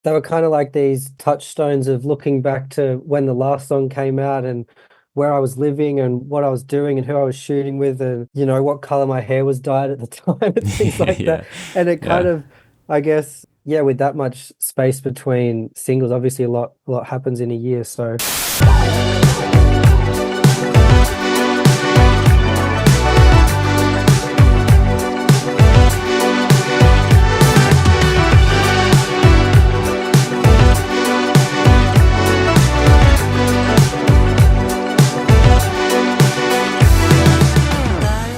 they were kind of like these touchstones of looking back to when the last song came out and where I was living and what I was doing and who I was shooting with and what color my hair was dyed at the time and things like Yeah, that. And it kind yeah. of, I guess, yeah, with that much space between singles, obviously a lot happens in a year. So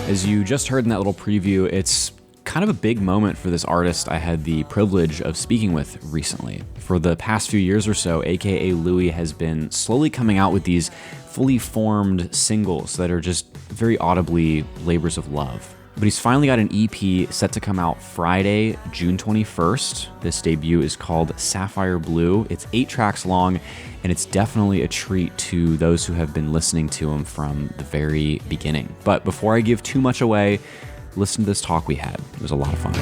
As you just heard in that little preview, it's kind of a big moment for this artist I had the privilege of speaking with recently. For the past few years or so, AKA Lui has been slowly coming out with these fully formed singles that are just very audibly labors of love. But he's finally got an EP set to come out Friday, June 21st. This debut is called Sapphire Blue. It's 8 tracks long, and it's definitely a treat to those who have been listening to him from the very beginning. But before I give too much away, listen to this talk we had. It was a lot of fun.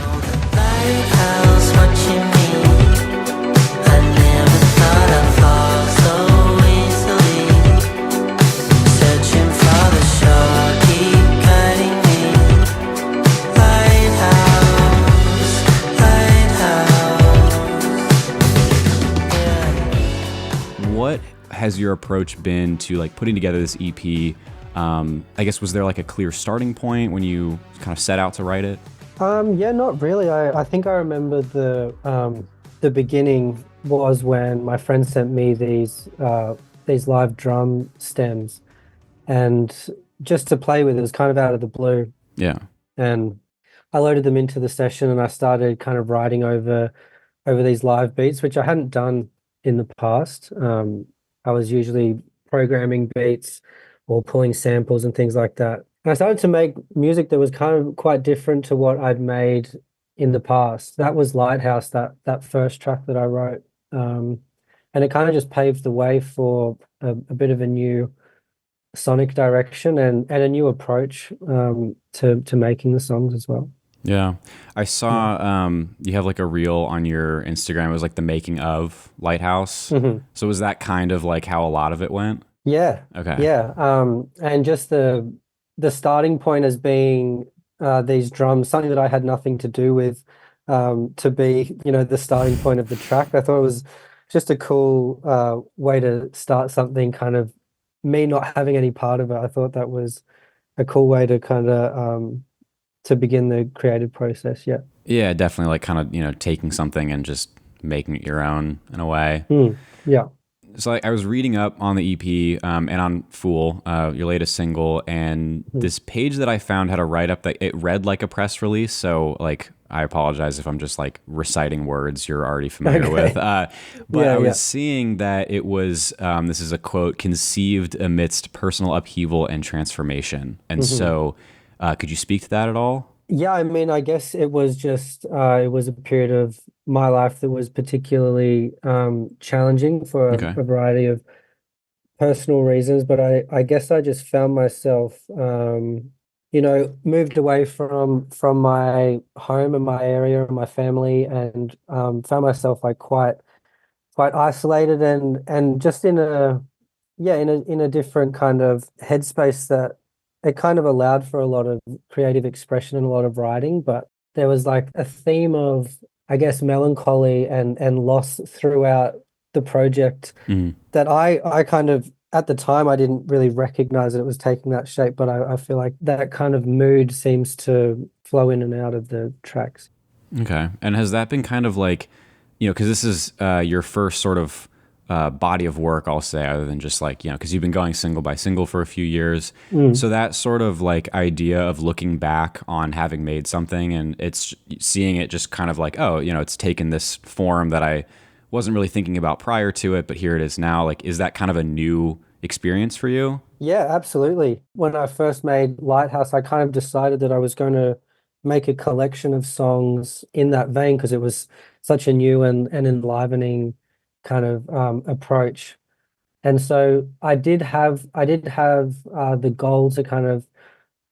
What has your approach been to like putting together this EP? I guess, was there like a clear starting point when you kind of set out to write it? yeah, not really. I think I remember the beginning was when my friend sent me these live drum stems and just to play with it was kind of out of the blue. Yeah. And I loaded them into the session and I started kind of writing over these live beats, which I hadn't done in the past. I was usually programming beats or pulling samples and things like that. And I started to make music that was kind of quite different to what I'd made in the past. That was Lighthouse, that first track that I wrote. And it kind of just paved the way for a bit of a new sonic direction and a new approach to making the songs as well. Yeah. I Yeah. saw you have like a reel on your Instagram. It was like the making of Lighthouse. Mhm. So was that kind of like how a lot of it went? Yeah, Okay. yeah. And just the starting point as being these drums, something that I had nothing to do with, to be, the starting point of the track. I thought it was just a cool way to start something, kind of me not having any part of it. I thought that was a cool way to kind of to begin the creative process. Yeah. Yeah, definitely like kind of, taking something and just making it your own in a way. Yeah. So I was reading up on the EP and on Fool, your latest single, and Mm. this page that I found had a write up that it read like a press release. So like, I apologize if I'm just like reciting words you're already familiar with. Okay. But Yeah, I yeah. was seeing that it was, this is a quote, conceived amidst personal upheaval and transformation. And Mhm. so, could you speak to that at all? Yeah, I mean, I guess it was just it was a period of my life that was particularly challenging for Okay. a variety of personal reasons, but I guess I just found myself moved away from my home and my area and my family and found myself like quite isolated and just in a yeah in a different kind of headspace that it kind of allowed for a lot of creative expression and a lot of writing, but there was like a theme of, I guess, melancholy and loss throughout the project Mhm. that I kind of at the time I didn't really recognize that it was taking that shape, but I feel like that kind of mood seems to flow in and out of the tracks. Okay. And has that been kind of like, because this is your first sort of body of work, I'll say, other than just like, because you've been going single by single for a few years. Mm. So that sort of like idea of looking back on having made something and it's seeing it just kind of like, oh, it's taken this form that I wasn't really thinking about prior to it, but here it is now. Like, is that kind of a new experience for you? Yeah, absolutely. When I first made Lighthouse, I kind of decided that I was going to make a collection of songs in that vein because it was such a new and enlivening kind of approach. And so I did have the goal to kind of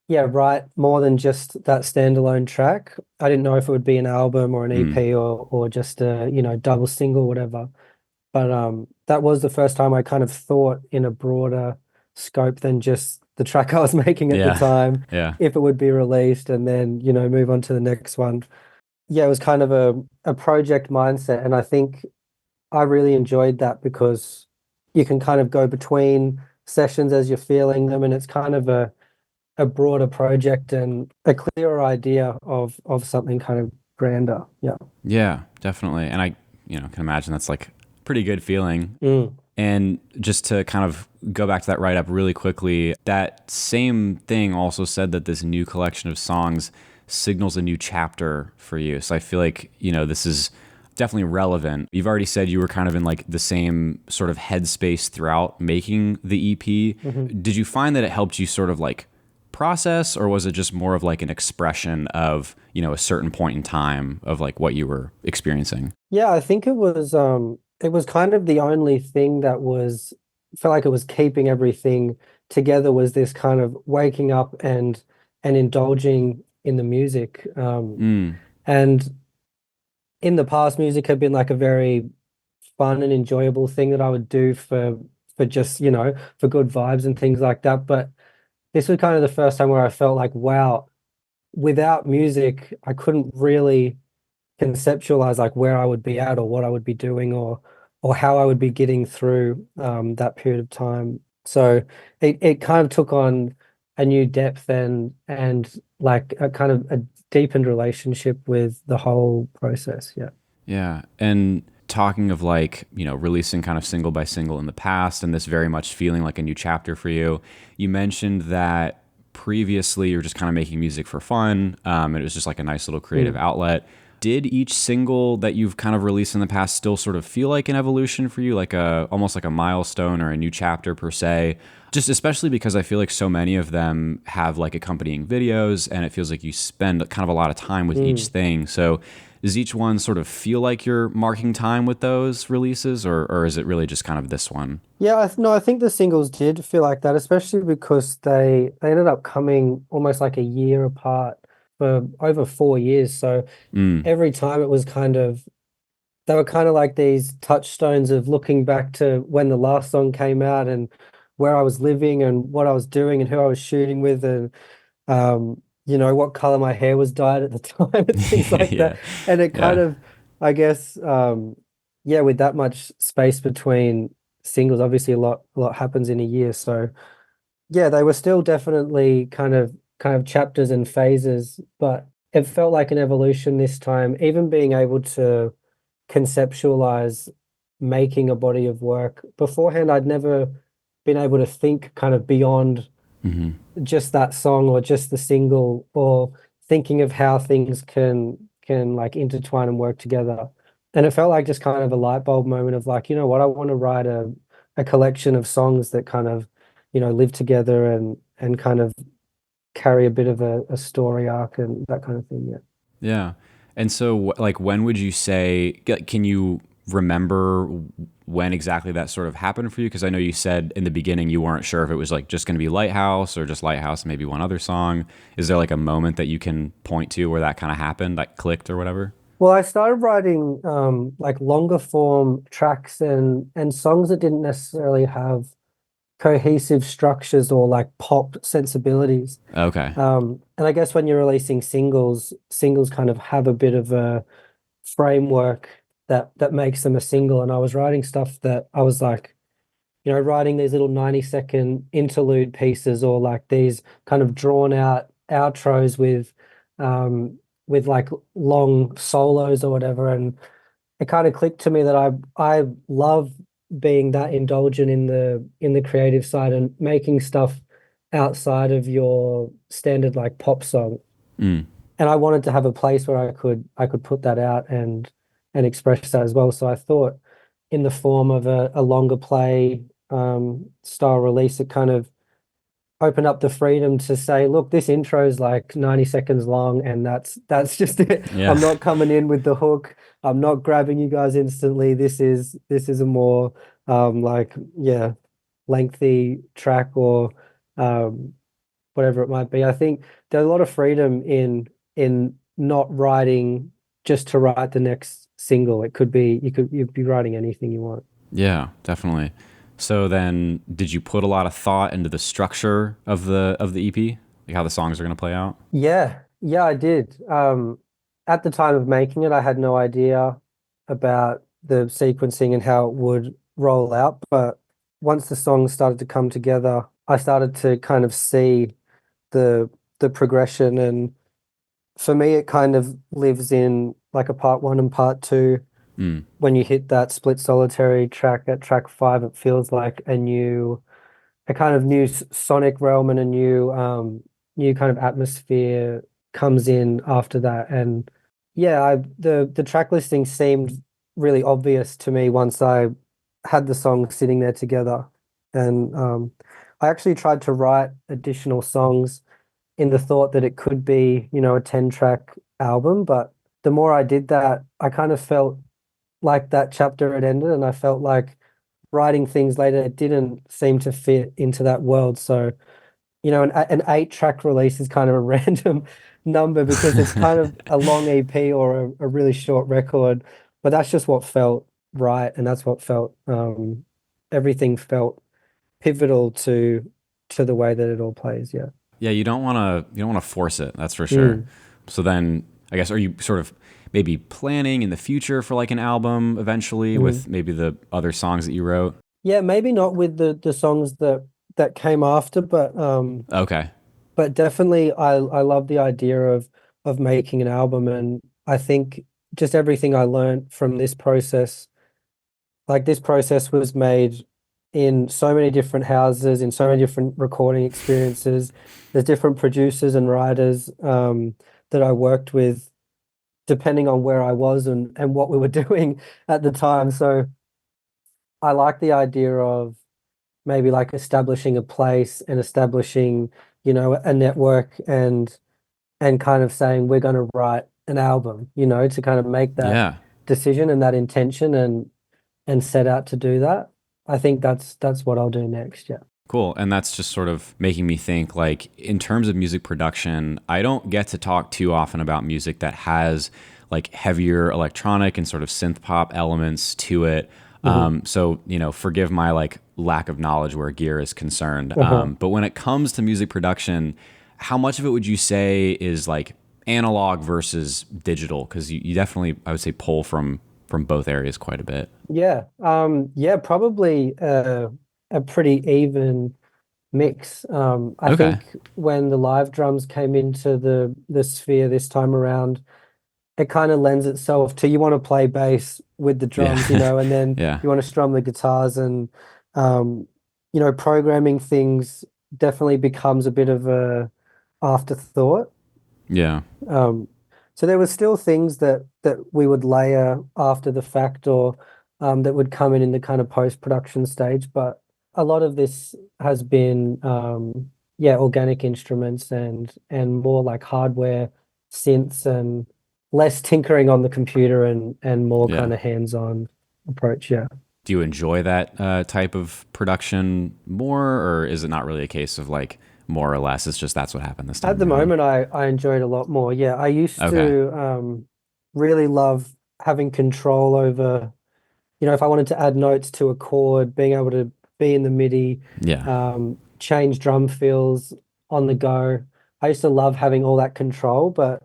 yeah, write more than just that standalone track. I didn't know if it would be an album or an Mm, EP or just a, double single, whatever. But that was the first time I kind of thought in a broader scope than just the track I was making at the yeah, time, yeah, if it would be released and then, move on to the next one. Yeah, it was kind of a project mindset. And I think I really enjoyed that because you can kind of go between sessions as you're feeling them, and it's kind of a broader project and a clearer idea of something kind of grander. Yeah. yeah, definitely. And I, can imagine that's like a pretty good feeling. Mm, And just to kind of go back to that write up really quickly, that same thing also said that this new collection of songs signals a new chapter for you. So I feel like, this is definitely relevant. You've already said you were kind of in like the same sort of headspace throughout making the EP. hmm. Did you find that it helped you sort of like process, or was it just more of like an expression of, a certain point in time of like what you were experiencing? Yeah, I think it was kind of the only thing that was felt like it was keeping everything together was this kind of waking up and indulging in the music. Mm, And in the past, music had been like a very fun and enjoyable thing that I would do for just, for good vibes and things like that. But this was kind of the first time where I felt like, wow, without music, I couldn't really conceptualize like where I would be at or what I would be doing or how I would be getting through that period of time. So it kind of took on a new depth and like a kind of a deepened relationship with the whole process. Yeah. yeah. And talking of like, releasing kind of single by single in the past and this very much feeling like a new chapter for you, you mentioned that previously you were just kind of making music for fun. It was just like a nice little creative Mm. outlet. Did each single that you've kind of released in the past still sort of feel like an evolution for you, like a almost like a milestone or a new chapter per se? Just especially because I feel like so many of them have like accompanying videos and it feels like you spend kind of a lot of time with each Mm. thing. So does each one sort of feel like you're marking time with those releases, or is it really just kind of this one? Yeah, no, I think the singles did feel like that, especially because they ended up coming almost like a year apart for over 4 years. So Mm. every time it was kind of they were kind of like these touchstones of looking back to when the last song came out and where I was living and what I was doing and who I was shooting with and what color my hair was dyed at the time and things like that. Yeah. And it kind Yeah. of, I guess, yeah, with that much space between singles, obviously a lot happens in a year. So yeah, they were still definitely kind of chapters and phases, but it felt like an evolution this time, even being able to conceptualize making a body of work. Beforehand, I'd never been able to think kind of beyond Hmm. just that song or just the single or thinking of how things can like intertwine and work together. And it felt like just kind of a light bulb moment of like, you know what, I want to write a collection of songs that kind of, live together and kind of carry a bit of a story arc and that kind of thing. Yeah. Yeah. And so, like, when would you say, can you remember when exactly that sort of happened for you? Because I know you said in the beginning you weren't sure if it was like just going to be Lighthouse or just Lighthouse, maybe one other song. Is there like a moment that you can point to where that kind of happened, that clicked or whatever? Well, I started writing like longer form tracks and songs that didn't necessarily have cohesive structures or like pop sensibilities. Okay. And I guess when you're releasing singles, singles kind of have a bit of a framework that makes them a single. And I was writing stuff that I was like, writing these little 90-second interlude pieces or like these kind of drawn out outros with like long solos or whatever. And it kind of clicked to me that I love being that indulgent in the creative side and making stuff outside of your standard like pop song. Mm. And I wanted to have a place where I could put that out and express that as well. So I thought in the form of a longer play style release, it kind of opened up the freedom to say, look, this intro is like 90 seconds long, and that's just it. Yeah. I'm not coming in with the hook. I'm not grabbing you guys instantly. This is a more like yeah, lengthy track or um whatever it might be. I think there's a lot of freedom in not writing just to write the next single. It could be you'd be writing anything you want. Yeah, definitely. So then, did you put a lot of thought into the structure of the EP, like how the songs are going to play out? Yeah, yeah, I did. At the time of making it, I had no idea about the sequencing and how it would roll out. But once the songs started to come together, I started to kind of see the the progression. And for me, it kind of lives in like a part one and part two. Mm. When you hit that split solitary track at track five, it feels like a kind of new sonic realm and a new kind of atmosphere comes in after that. And yeah, the track listing seemed really obvious to me once I had the songs sitting there together. And I actually tried to write additional songs in the thought that it could be, a 10-track album. But the more I did that, I kind of felt like that chapter had ended, and I felt like writing things later didn't seem to fit into that world. So, an 8-track release is kind of a random number because it's kind of a long EP or a really short record, but that's just what felt right, and that's what felt everything felt pivotal to the way that it all plays. Yeah. Yeah, you don't want to force it. That's for sure. Mm. So then, I guess, are you sort of maybe planning in the future for like an album eventually Mm. with maybe the other songs that you wrote? Yeah, maybe not with the songs that came after, Okay. but definitely I love the idea of making an album. And I think just everything I learned from this process, like this process was made in so many different houses, in so many different recording experiences. There's different producers and writers that I worked with depending on where I was and what we were doing at the time. So I like the idea of maybe like establishing a place and establishing, a network and kind of saying we're going to write an album, to kind of make that Yeah. decision and that intention and set out to do that. I think that's what I'll do next. Yeah. Cool. And that's just sort of making me think like in terms of music production, I don't get to talk too often about music that has like heavier electronic and sort of synth pop elements to it. Hmm. So, forgive my like lack of knowledge where gear is concerned. Uh-huh. But when it comes to music production, how much of it would you say is like analog versus digital? Because you definitely, I would say, pull from both areas quite a bit. Yeah. Yeah, probably a pretty even mix. I Okay. think when the live drums came into the sphere this time around, it kind of lends itself to you want to play bass with the drums, Yeah. and then Yeah. you want to strum the guitars and um, programming things definitely becomes a bit of a afterthought. Yeah. Um, so there were still things that we would layer after the fact or that would come in the kind of post-production stage, but a lot of this has been yeah, organic instruments and more like hardware synths and less tinkering on the computer and more Yeah. kind of hands-on approach. Yeah. Do you enjoy that type of production more, or is it not really a case of like more or less? It's just that's what happened this At time the around. moment, I enjoy it a lot more. Yeah, I used Okay. to really love having control over, if I wanted to add notes to a chord, being able to be in the MIDI, Yeah. change drum fills on the go. I used to love having all that control, but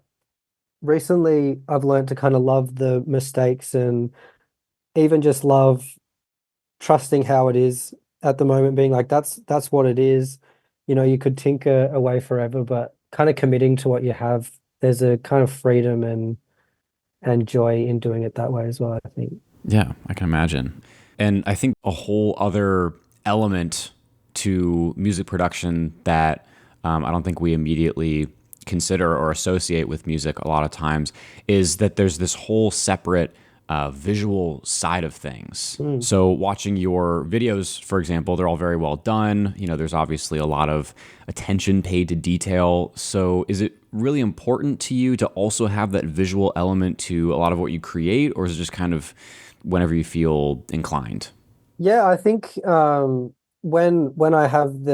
recently I've learned to kind of love the mistakes and even just love trusting how it is at the moment, being like, that's what it is. You could tinker away forever, but kind of committing to what you have, there's a kind of freedom and joy in doing it that way as well, I think. Yeah, I can imagine. And I think a whole other element to music production that I don't think we immediately consider or associate with music a lot of times is that there's this whole separate visual side of things. Mm. So watching your videos, for example, they're all very well done. There's obviously a lot of attention paid to detail. So is it really important to you to also have that visual element to a lot of what you create, or is it just kind of whenever you feel inclined? Yeah, I think when I have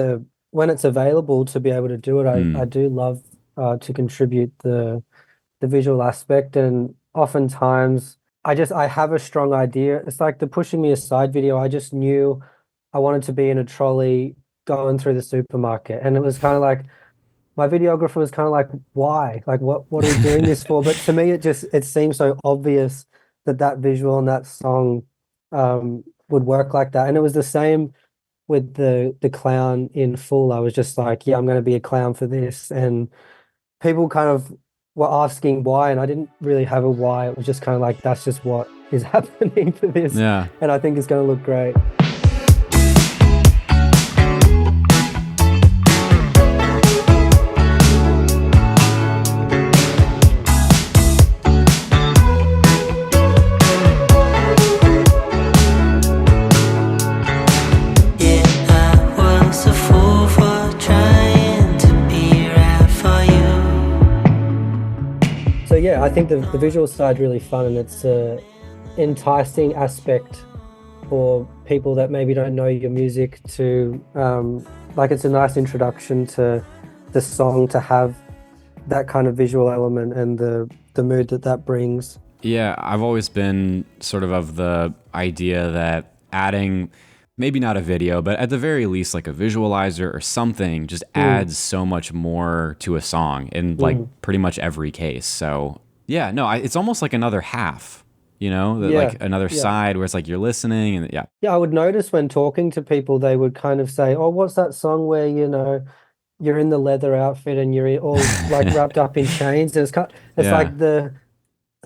when it's available to be able to do it, I Mm. do love to contribute the visual aspect, and oftentimes I have a strong idea. It's like the pushing me aside video. I just knew I wanted to be in a trolley going through the supermarket, and it was kind of like my videographer was kind of like, why? Like, what are we doing this for? But to me, it seems so obvious that that visual and that song would work like that. And it was the same with the clown in Full. I was just like, yeah, I'm going to be a clown for this. And people kind of were asking why, and I didn't really have a why. It was just kind of like, that's just what is happening for this. Yeah. And I think it's going to look great. Yeah, I was a fool for trying to be right for you. So yeah, I think the visual side really fun, and it's a enticing aspect for people that maybe don't know your music to like it's a nice introduction to the song to have that kind of visual element and the mood that that brings. Yeah, I've always been sort of the idea that adding maybe not a video, but at the very least like a visualizer or something just Mm, adds so much more to a song in like mm. pretty much every case. So, yeah, no, it's almost like another half, Yeah, like another yeah. side where it's like you're listening and yeah. Yeah, I would notice when talking to people, they would kind of say, "Oh, what's that song where, you're in the leather outfit and you're all like wrapped up in chains?" And it's Yeah. like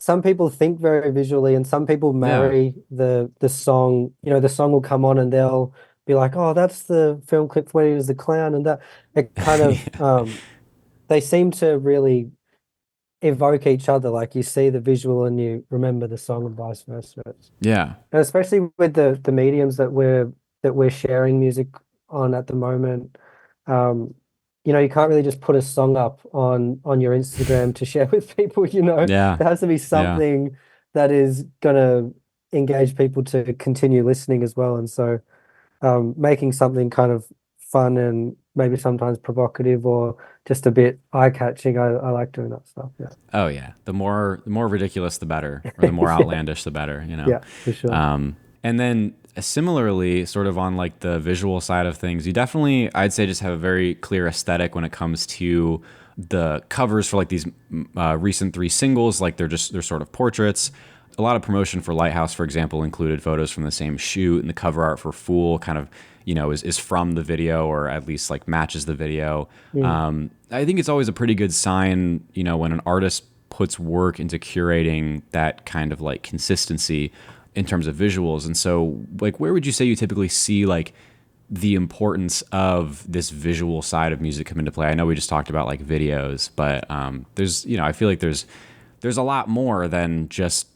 some people think very visually, and some people Yeah. marry the song. The song will come on and they'll be like, "Oh, that's the film clip where he was the clown," and that it kind of Yeah. they seem to really evoke each other. Like you see the visual and you remember the song and vice versa. Yeah. And especially with the mediums that we're sharing music on at the moment, um, you can't really just put a song up on your Instagram to share with people, Yeah. There has to be Yeah. something that is gonna engage people to continue listening as well. And so making something kind of fun and maybe sometimes provocative or just a bit eye-catching, I like doing that stuff. Yeah. Oh yeah. The more ridiculous the better, or the more Yeah, outlandish the better, yeah, for sure. And then similarly, sort of on like the visual side of things, you definitely, I'd say, just have a very clear aesthetic when it comes to the covers for like these recent three singles. Like they're sort of portraits. A lot of promotion for Lighthouse, for example, included photos from the same shoot, and the cover art for Fool kind of, is from the video, or at least like matches the video. Mm, I think it's always a pretty good sign, when an artist puts work into curating that kind of like consistency in terms of visuals. And so, like, where would you say you typically see like the importance of this visual side of music come into play? I know we just talked about like videos, but there's, I feel like there's a lot more than just,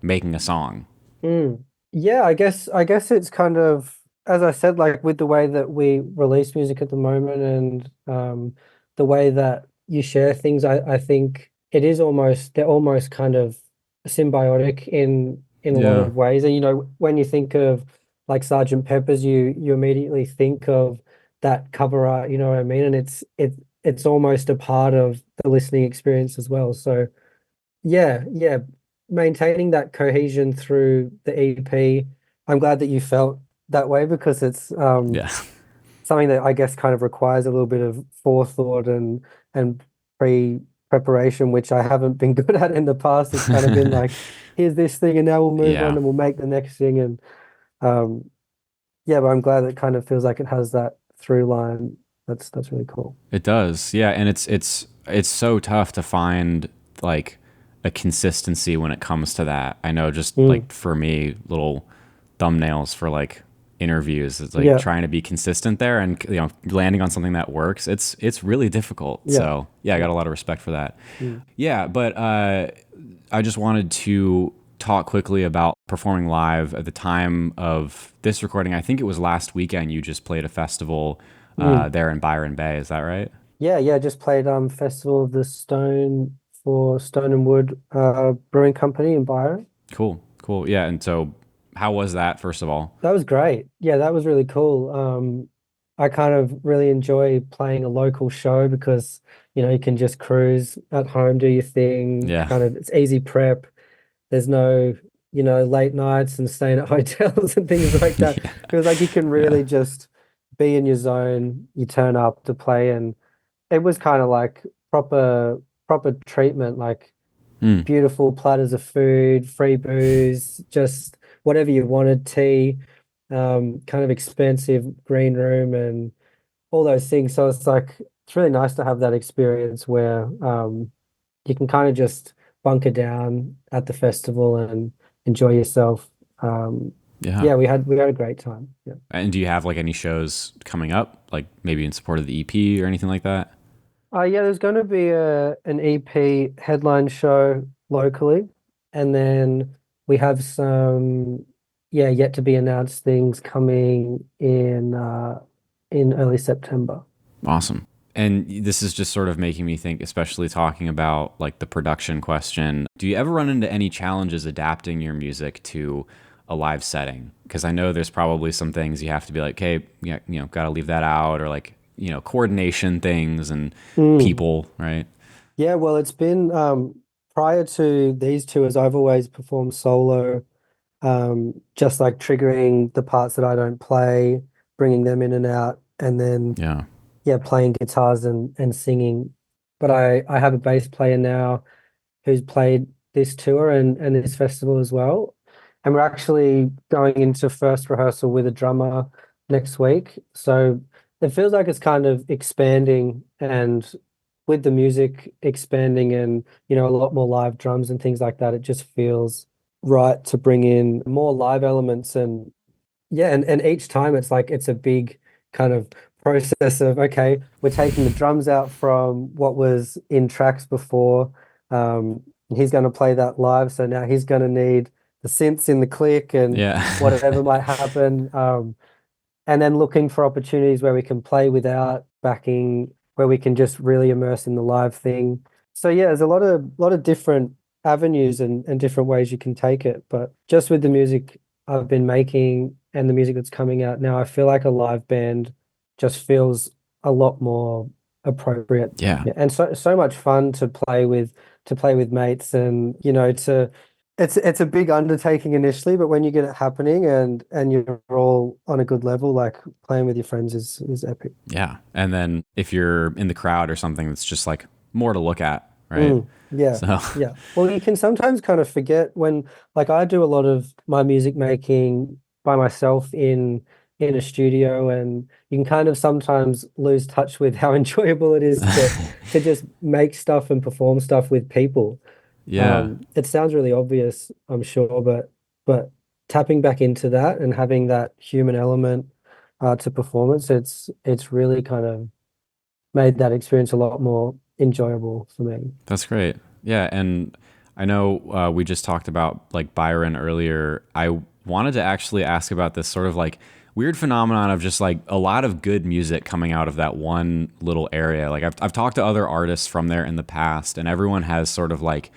making a song. mm. Yeah, I guess it's kind of, as I said, like with the way that we release music at the moment, and the way that you share things, I think they're almost kind of symbiotic in a lot Yeah. of ways. And when you think of like Sergeant Pepper's, you immediately think of that cover art, you know what I mean? And it's almost a part of the listening experience as well. So yeah, yeah, maintaining that cohesion through the EP. I'm glad that you felt that way, because it's Yeah. something that I guess kind of requires a little bit of forethought and preparation, which I haven't been good at in the past. It's kind of been like, here's this thing, and now we'll move on Yeah. and we'll make the next thing. And um, yeah, but I'm glad it kind of feels like it has that through line. That's really cool. It does. Yeah, and it's so tough to find like a consistency when it comes to that. I know, just Mm, like for me, little thumbnails for like interviews, it's like yeah, trying to be consistent there, and landing on something that works. It's really difficult. yeah, So, yeah, I yeah. got a lot of respect for that. Mm, Yeah, but I just wanted to talk quickly about performing live at the time of this recording. I think it was last weekend you just played a festival mm. there in Byron Bay. Is that right? Yeah, yeah, just played Festival of the Stone for Stone and Wood Brewing Company in Byron. Cool, cool. Yeah, and so how was that, first of all? That was great. Yeah, that was really cool. I kind of really enjoy playing a local show because, you can just cruise at home, do your thing, Yeah. kind of it's easy prep. There's no, late nights and staying at hotels and things like that. Yeah. Feels like you can Yeah. really just be in your zone. You turn up to play, and it was kind of like proper treatment, like Hmm. beautiful platters of food, free booze, just whatever you wanted, tea, kind of expensive green room and all those things. So it's really nice to have that experience where you can kind of just bunker down at the festival and enjoy yourself. Um, Yeah. yeah, we had a great time. Yeah. And do you have like any shows coming up, like maybe in support of the EP or anything like that? Yeah, there's going to be an EP headline show locally, and then we have some, yeah, yet to be announced things coming in early September. Awesome. And this is just sort of making me think, especially talking about like the production question. Do you ever run into any challenges adapting your music to a live setting? Because I know there's probably some things you have to be like, hey, yeah, got to leave that out, or like, coordination things and Mm. people, right? Yeah, well, it's been prior to these tours, I've always performed solo, just like triggering the parts that I don't play, bringing them in and out, and then Yeah. yeah, playing guitars and singing. But I have a bass player now who's played this tour and this festival as well. And we're actually going into first rehearsal with a drummer next week. So it feels like it's kind of expanding, and with the music expanding and, a lot more live drums and things like that, it just feels right to bring in more live elements. And yeah, and each time it's like it's a big kind of process of, okay, we're taking the drums out from what was in tracks before. He's going to play that live, so now he's going to need the synths in the click and Yeah. whatever might happen. And then looking for opportunities where we can play without backing, where we can just really immerse in the live thing. So yeah, there's a lot of different avenues and different ways you can take it. But just with the music I've been making and the music that's coming out now, I feel like a live band just feels a lot more appropriate. Yeah. Yeah, and so much fun to play with mates, and to it's a big undertaking initially, but when you get it happening and you're all on a good level, like playing with your friends is epic. Yeah. And then if you're in the crowd or something, that's just like more to look at, right? Yeah, So, yeah. Well, you can sometimes kind of forget when, like, I do a lot of my music making by myself in a studio, and you can kind of sometimes lose touch with how enjoyable it is to just make stuff and perform stuff with people. yeah. It sounds really obvious, I'm sure, but tapping back into that and having that human element to performance, it's really kind of made that experience a lot more enjoyable for me. That's great. Yeah, and I know we just talked about like Byron earlier. I wanted to actually ask about this sort of like weird phenomenon of just like a lot of good music coming out of that one little area. Like I've talked to other artists from there in the past, and everyone has sort of like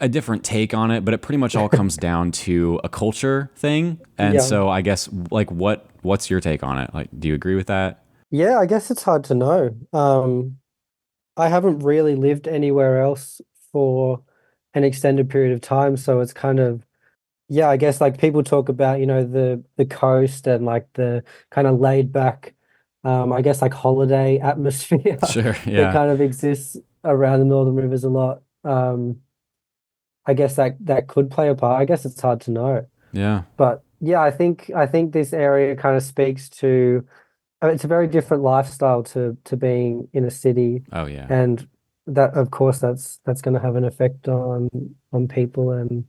a different take on it, but it pretty much all comes down to a culture thing. And Yeah. so I guess like what's your take on it? Like, do you agree with that? Yeah, I guess it's hard to know. I haven't really lived anywhere else for an extended period of time, so it's kind of, yeah, I guess like people talk about, the coast and like the kind of laid back, I guess like holiday atmosphere Sure. that Yeah. kind of exists around the Northern Rivers a lot. I guess that could play a part. I guess it's hard to know. Yeah. But yeah, I think this area kind of speaks to, it's a very different lifestyle to being in a city, Oh yeah. and that of course that's going to have an effect on people and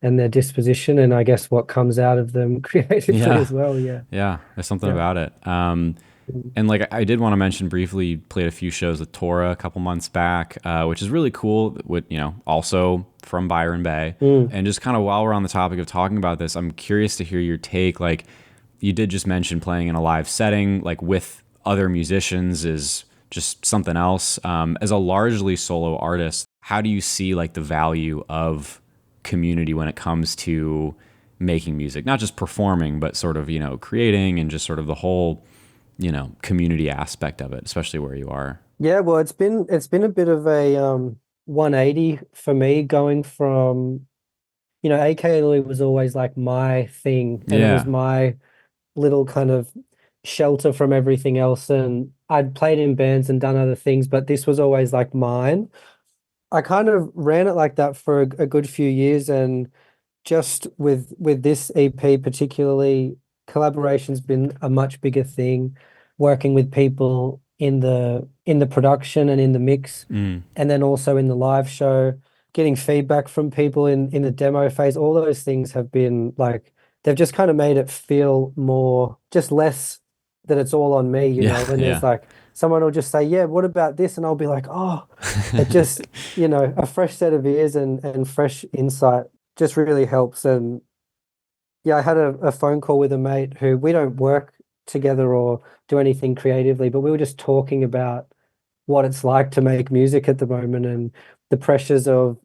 their disposition, and I guess what comes out of them creatively Yeah. as well. Yeah. Yeah. There's something Yeah. about it. Mm. And like I did want to mention briefly, played a few shows with Tora a couple months back, which is really cool. With also from Byron Bay, Mm. and just kind of while we're on the topic of talking about this, I'm curious to hear your take. Like you did just mention playing in a live setting, like with other musicians, is just something else. As a largely solo artist, how do you see like the value of community when it comes to making music, not just performing, but sort of creating and just sort of the whole community aspect of it, especially where you are. Yeah, well, it's been a bit of a 180 for me going from, AKA Lui was always like my thing, and it was Yeah. my little kind of shelter from everything else. And I'd played in bands and done other things, but this was always like mine. I kind of ran it like that for a good few years, and just with this EP particularly, collaboration's been a much bigger thing, working with people in the production and in the mix, Mm. and then also in the live show, getting feedback from people in the demo phase. All those things have been like they've just kind of made it feel more just less that it's all on me, Yeah. when there's Yeah. like someone will just say, "Yeah, what about this?" And I'll be like, "Oh, it just, a fresh set of ears and fresh insight just really helps." And yeah, I had a phone call with a mate who we don't work together or do anything creatively, but we were just talking about what it's like to make music at the moment and the pressures of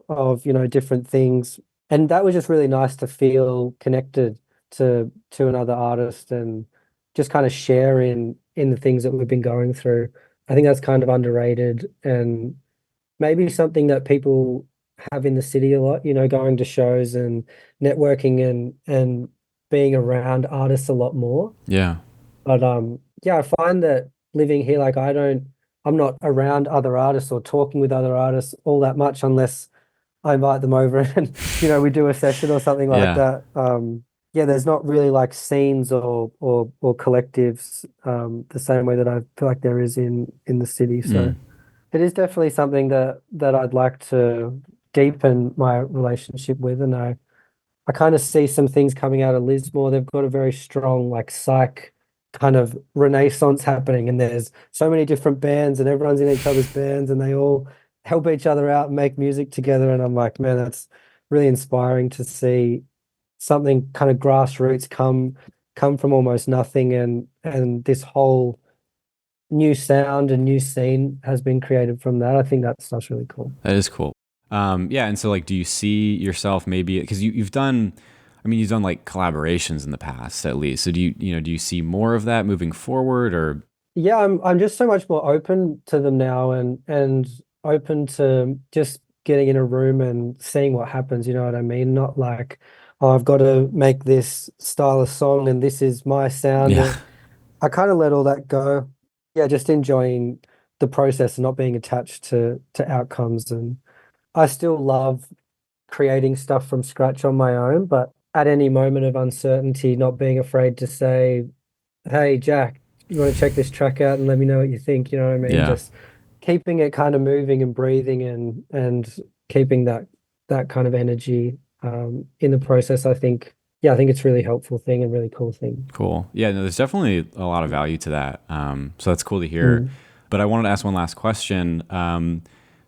different things. And that was just really nice to feel connected to another artist and just kind of share in the things that we've been going through. I think that's kind of underrated and maybe something that people have in the city a lot, going to shows and networking and being around artists a lot more. Yeah. But yeah, I find that living here, like I'm not around other artists or talking with other artists all that much unless I invite them over and we do a session or something like Yeah. that. Yeah, there's not really like scenes or collectives the same way that I feel like there is in the city. So Mm. it is definitely something that I'd like to deepen my relationship with, and I kind of see some things coming out of Lismore. They've got a very strong like psych kind of renaissance happening, and there's so many different bands, and everyone's in each other's bands, and they all help each other out and make music together. And I'm like, man, that's really inspiring to see something kind of grassroots come from almost nothing, and this whole new sound and new scene has been created from that. I think that's really cool. That is cool. Yeah. And so, like, do you see yourself maybe because you've done, I mean, you've done like collaborations in the past at least. So do you see more of that moving forward or? Yeah, I'm just so much more open to them now and open to just getting in a room and seeing what happens, you know what I mean? Not like, oh, I've got to make this style of song and this is my sound. Yeah. I kind of let all that go. Yeah, just enjoying the process and not being attached to outcomes. And I still love creating stuff from scratch on my own, but at any moment of uncertainty, not being afraid to say, "Hey, Jack, you want to check this track out and let me know what you think?" You know what I mean? Yeah. Just keeping it kind of moving and breathing and keeping that kind of energy in the process. I think, yeah, I think it's really helpful thing and really cool thing. Cool. Yeah, no, there's definitely a lot of value to that. So that's cool to hear. Mm. But I wanted to ask one last question.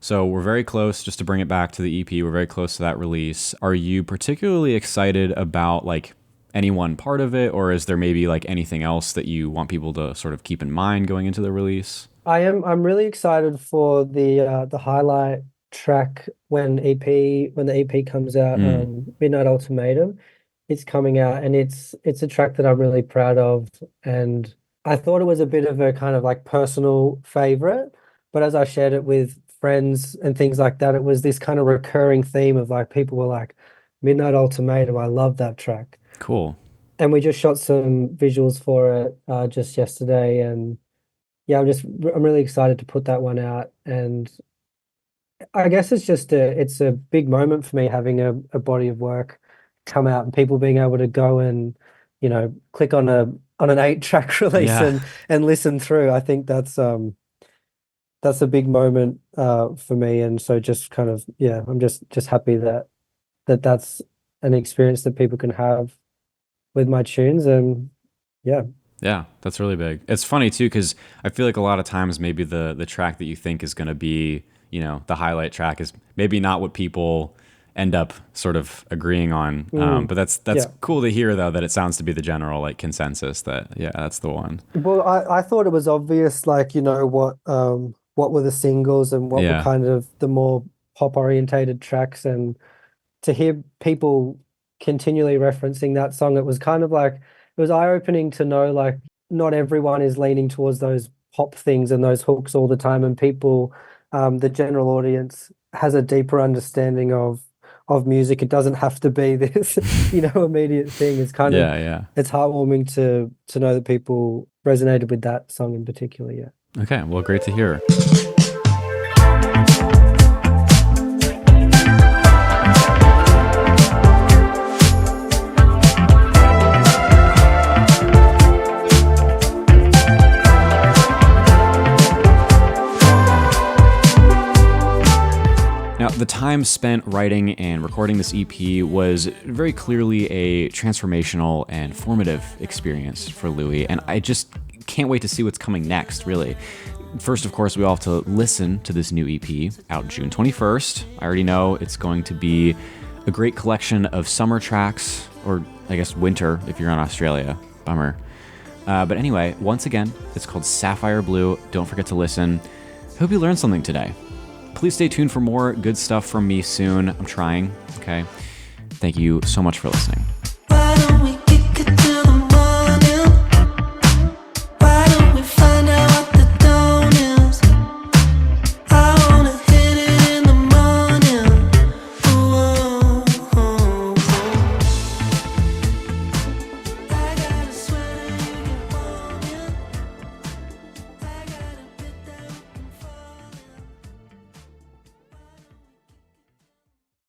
So we're very close, just to bring it back to the EP, we're very close to that release. Are you particularly excited about like any one part of it, or is there maybe like anything else that you want people to sort of keep in mind going into the release? I'm really excited for the highlight track when the EP comes out, Mm, Midnight Ultimatum. It's coming out and it's a track that I'm really proud of, and I thought it was a bit of a kind of like personal favorite, but as I shared it with friends and things like that, it was this kind of recurring theme of like people were like, Midnight Ultimatum, I love that track. cool. And we just shot some visuals for it just yesterday, and yeah, I'm really excited to put that one out. And I guess it's a big moment for me having a body of work come out and people being able to go and, click on an 8 track release Yeah. and listen through. I think that's a big moment for me. And so just kind of, yeah, I'm just happy that's an experience that people can have with my tunes. And yeah. Yeah, that's really big. It's funny too because I feel like a lot of times maybe the track that you think is going to be, the highlight track is maybe not what people end up sort of agreeing on. But that's Yeah. cool to hear though that it sounds to be the general like consensus that yeah, that's the one. Well, I thought it was obvious, like, what were the singles and what were Yeah. kind of the more pop orientated tracks, and to hear people continually referencing that song, it was kind of like it was eye-opening to know like not everyone is leaning towards those pop things and those hooks all the time, and people, the general audience has a deeper understanding of music. It doesn't have to be this, immediate thing. It's kind of, Yeah. it's heartwarming to know that people resonated with that song in particular. Yeah. Okay, well, great to hear. Now, the time spent writing and recording this EP was very clearly a transformational and formative experience for Lui, and I just can't wait to see what's coming next, really. First, of course, we all have to listen to this new EP out June 21st. I already know it's going to be a great collection of summer tracks, or I guess winter if you're in Australia. Bummer. But anyway, once again, it's called Sapphire Blue. Don't forget to listen. Hope you learned something today. Please stay tuned for more good stuff from me soon. I'm trying, okay? Thank you so much for listening.